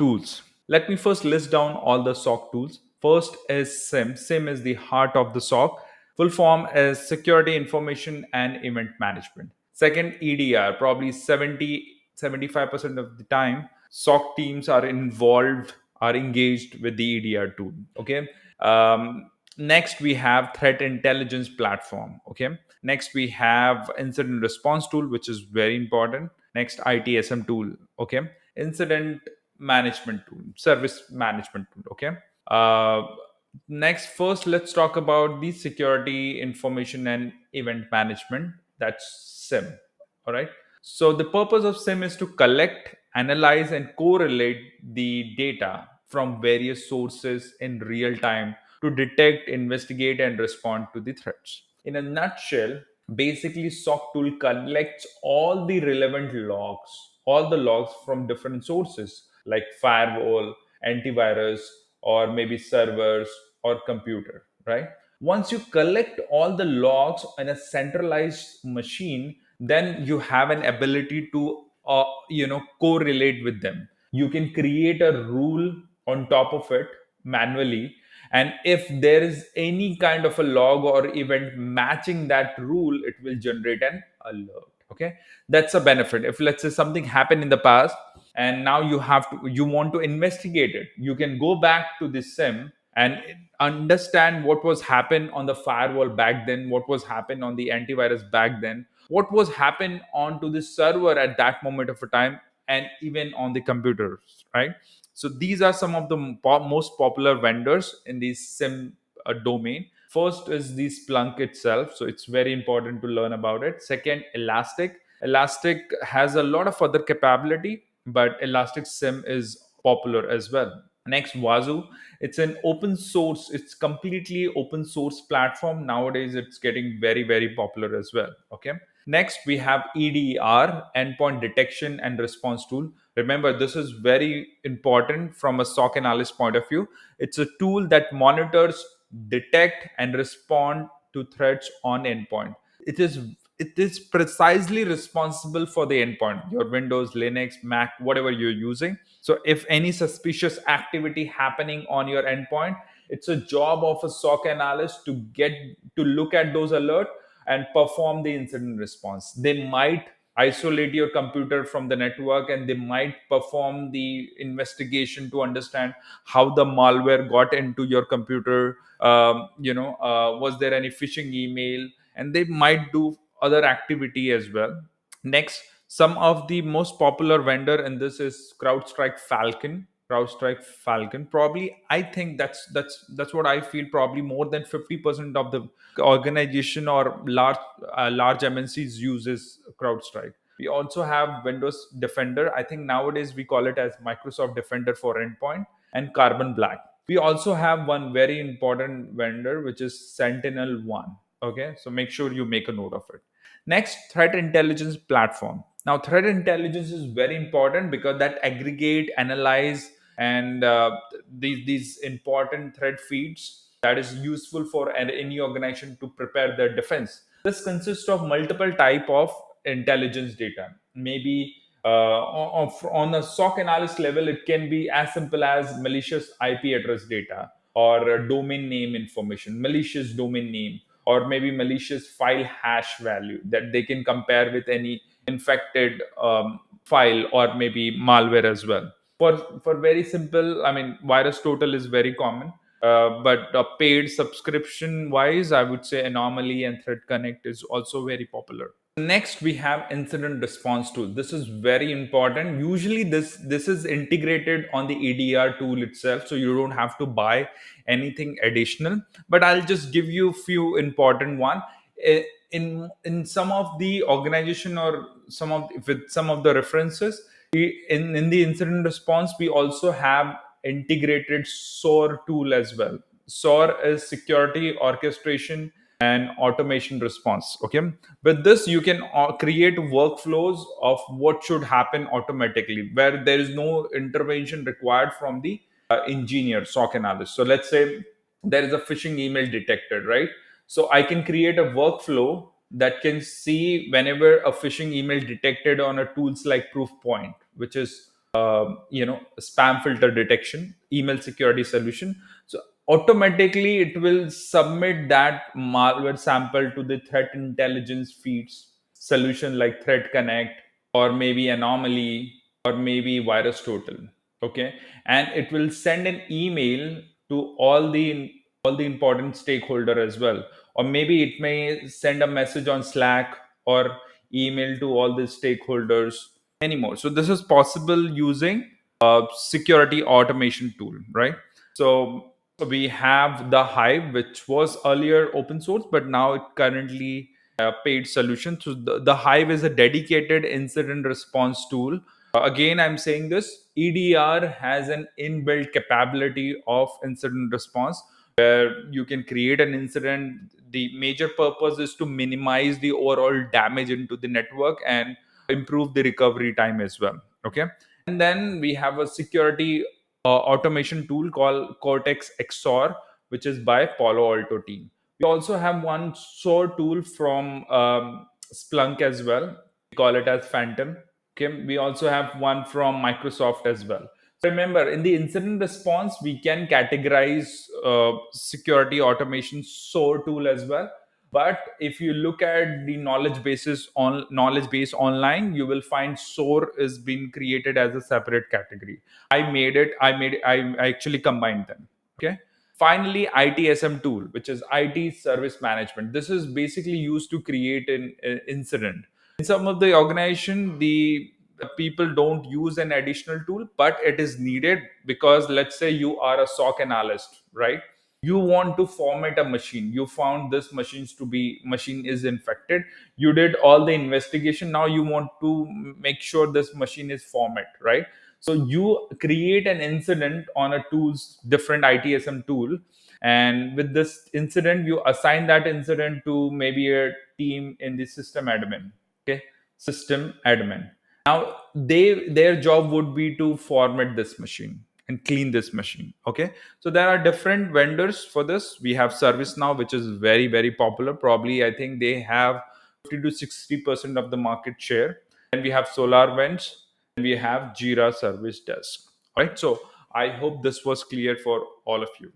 tools. Let me first list down all the SOC tools. First is SIEM. SIEM is the heart of the SOC. Full form is Security Information and Event Management. Second, EDR. Probably 75% of the time, SOC teams are involved, are engaged with the EDR tool. Okay. Next, we have Threat Intelligence Platform. Okay. Next, we have Incident Response Tool, which is very important. Next, ITSM tool. Okay. Incident Management Tool, Service Management Tool. Okay. Uh, Next, first, let's talk about the Security Information and Event Management. That's SIM. All right. So the purpose of SIM is to collect, analyze, and correlate the data from various sources in real time to detect, investigate, and respond to the threats. In a nutshell, basically SOC tool collects all the relevant logs, all the logs from different sources like firewall, antivirus, or maybe servers or computer, right? Once you collect all the logs in a centralized machine, then you have an ability to correlate with them. You can create a rule on top of it manually, and if there is any kind of a log or event matching that rule, it will generate an alert. Okay, that's a benefit. If let's say something happened in the past and now you want to investigate it, you can go back to the SIM and understand what was happened on the firewall back then, what was happened on the antivirus back then, what was happened onto the server at that moment of a time, and even on the computers, right? So these are some of the most popular vendors in the SIM domain. First is the Splunk itself, so it's very important to learn about it. Second, Elastic has a lot of other capability, but Elastic SIM is popular as well. Next, Wazoo. It's an open source, it's completely open source platform. Nowadays, it's getting very, very popular as well. Okay. Next, we have EDR, Endpoint Detection and Response Tool. Remember, this is very important from a SOC analyst point of view. It's a tool that monitors, detect, and respond to threats on endpoint. It is precisely responsible for the endpoint, your Windows, Linux, Mac, whatever you're using. So if any suspicious activity happening on your endpoint, it's a job of a SOC analyst to look at those alerts and perform the incident response. They might isolate your computer from the network, and they might perform the investigation to understand how the malware got into your computer. Was there any phishing email? And they might do other activity as well. Next, some of the most popular vendor in this is CrowdStrike Falcon. CrowdStrike Falcon. Probably, I think that's what I feel. Probably more than 50% of the organization or large MNCs uses CrowdStrike. We also have Windows Defender. I think nowadays we call it as Microsoft Defender for Endpoint, and Carbon Black. We also have one very important vendor, which is Sentinel One. Okay, so make sure you make a note of it. Next, threat intelligence platform. Now, threat intelligence is very important because that aggregate, analyze, and these important threat feeds that is useful for any organization to prepare their defense. This consists of multiple type of intelligence data. Maybe on a SOC analyst level, it can be as simple as malicious IP address data, or domain name information, malicious domain name, or maybe malicious file hash value that they can compare with any infected file, or maybe malware as well. For very simple, I mean, virus total is very common, but paid subscription wise, I would say Anomaly and Threat Connect is also very popular. Next, we have incident response tool. This is very important. Usually this is integrated on the EDR tool itself, so you don't have to buy anything additional, but I'll just give you a few important one. In some of the organization, or with some of the references, in the incident response, we also have integrated SOAR tool as well. SOAR is security orchestration and automation response. Okay, with this you can create workflows of what should happen automatically, where there is no intervention required from the engineer, SOC analyst. So let's say there is a phishing email detected, right? So I can create a workflow that can see whenever a phishing email detected on a tools like Proofpoint, which is spam filter detection, email security solution. So automatically it will submit that malware sample to the threat intelligence feeds solution like threat connect, or maybe anomaly, or maybe virus total. Okay, and it will send an email to all the important stakeholder as well, or maybe it may send a message on Slack or email to all the stakeholders anymore. So this is possible using a security automation tool, right? So we have the Hive, which was earlier open source, but now it currently a paid solution. So the Hive is a dedicated incident response tool. Again, I'm saying this: EDR has an inbuilt capability of incident response where you can create an incident. The major purpose is to minimize the overall damage into the network and improve the recovery time as well. Okay, and then we have a security automation tool called Cortex XOR, which is by Palo Alto team. We also have one SOAR tool from Splunk as well. We call it as Phantom. Okay, we also have one from Microsoft as well. So remember, in the incident response, we can categorize security automation SOAR tool as well. But if you look at the knowledge base online, you will find SOAR is being created as a separate category. I actually combined them. Okay. Finally, ITSM tool, which is IT service management. This is basically used to create an incident. In some of the organization, the people don't use an additional tool, but it is needed because let's say you are a SOC analyst, right? You want to format a machine. You found this machine is infected. You did all the investigation. Now you want to make sure this machine is format, right? So you create an incident on a tool's different ITSM tool, and with this incident, you assign that incident to maybe a team in the system admin. Okay, system admin. Now their job would be to format this machine and clean this machine. Okay, so there are different vendors for this. We have ServiceNow, which is very very popular. Probably I think they have 50 to 60% of the market share. And we have SolarWinds, and we have Jira Service Desk. All right, so I hope this was clear for all of you.